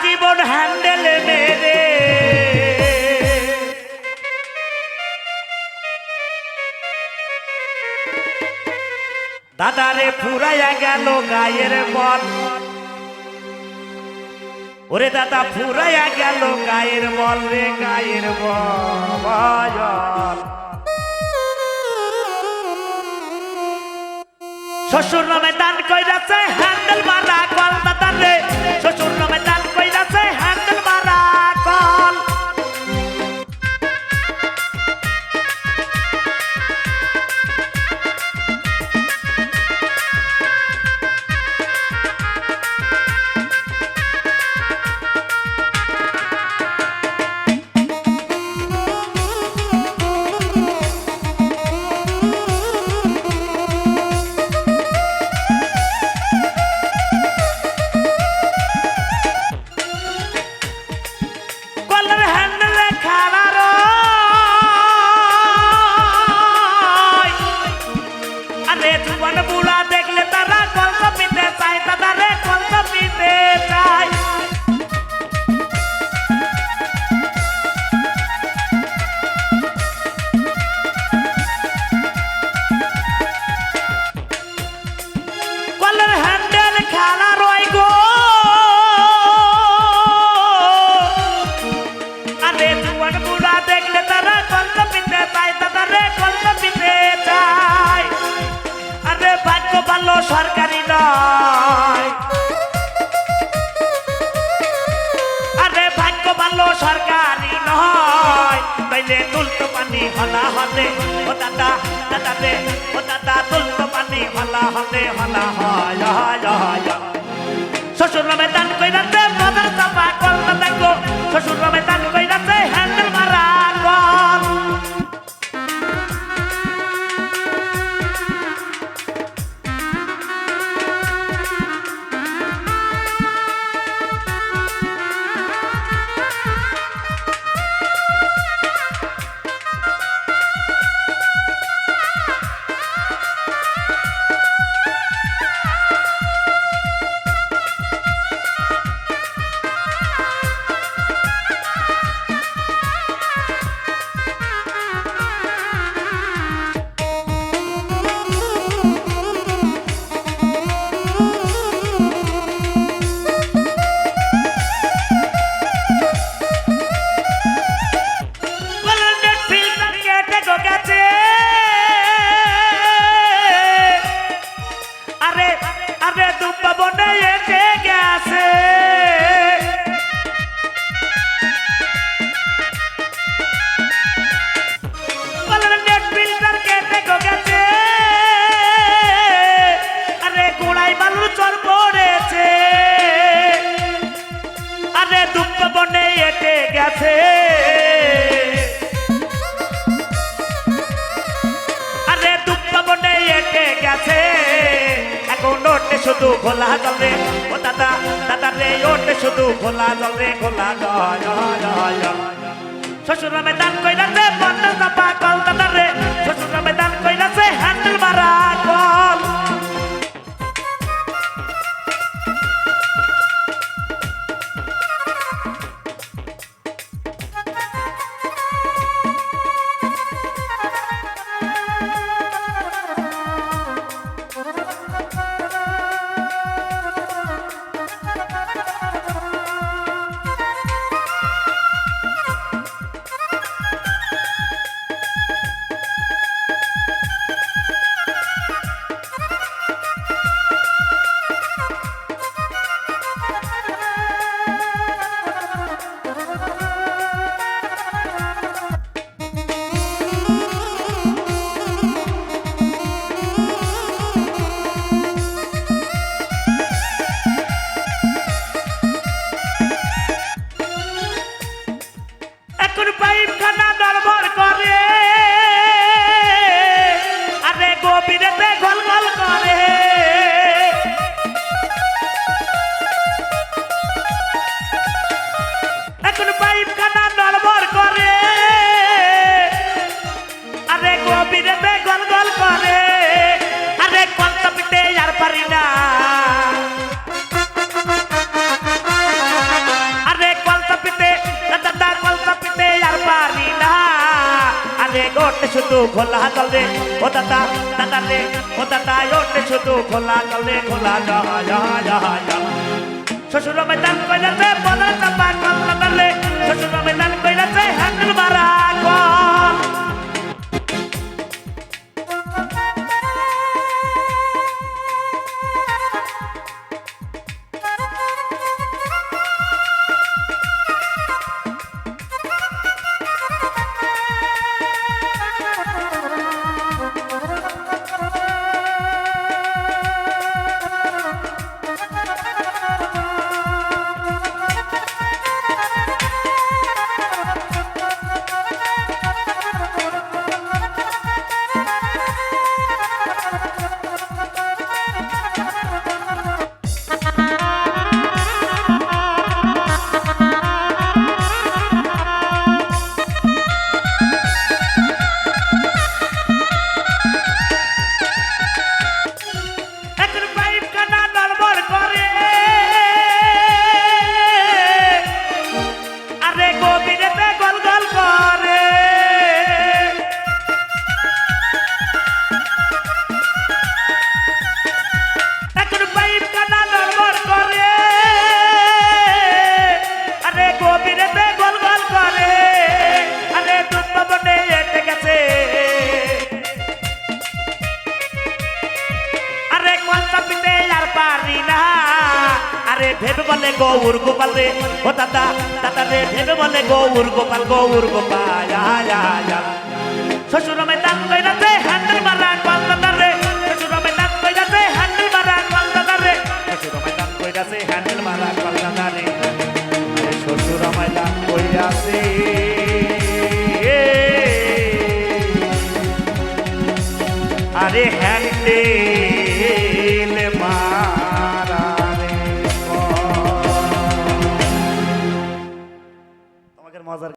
জীবন হ্যান্ডেলে মেরে দাদারে ফুরাইয়া গেল গায়ের বল ওরে দাদা ফুরাইয়া গেল গায়ের বল রে গায়ের বল শ্বশুর নামে দান কইরাছে হ্যান্ডেল মারা কল দাদা রে শ্বশুর নামে দান কইরাছে হ্যান্ডেল মারা কল সরকারি নয় আরে ভাগ্য ভালো সরকারি নয় তাইলে তুলতো পানি হলা হলে ও দাদা দাদা রে ও দাদা তুলতো পানি হলা হলে হলা হয় শ্বশুর নামে দান কইরাছে মদের চাপা কল দাদা গো শ্বশুর নামে দান কইরাছে হ্যান্ডেল মারা কল গেছে আরে দুঃখ বনে এটে গেছে এখন ওটে শুধু খোলা জলে ও দাদা দাদা রে ওটে শুধু খোলা জলে খোলা জল শ্বশুর নামে দান কইরাছে বন্ধ চাপা কল দাদা রে শ্বশুর নামে দান কইরাছে হ্যান্ডেল মারা কল ওটে শুধু খোলা জলে ও দাদা দাদা রে ও দাদা ওটে শুধু খোলা জলে খোলা জল শ্বশুর ময়দান কইরাছে বদল চাপা কল দালে শ্বশুর ময়দান কইরাছে হ্যান্ডেল মারা কল ভেবে বলে গৌর গোপাল রে ও দাদা দাদা রে ভেবে বলে গৌর গোপাল শ্বশুর ময়দান কইরাছে হ্যান্ডেল মারা কল দাদা রে শ্বশুর ময়দান কইরাছে হ্যান্ডেল মারা কল দাদা রে শ্বশুর ময়দান কইরাছে হ্যান্ডেল মারা কল দাদা রে শ্বশুর ময়দান কইরাছে আরে হ্যান্ডেল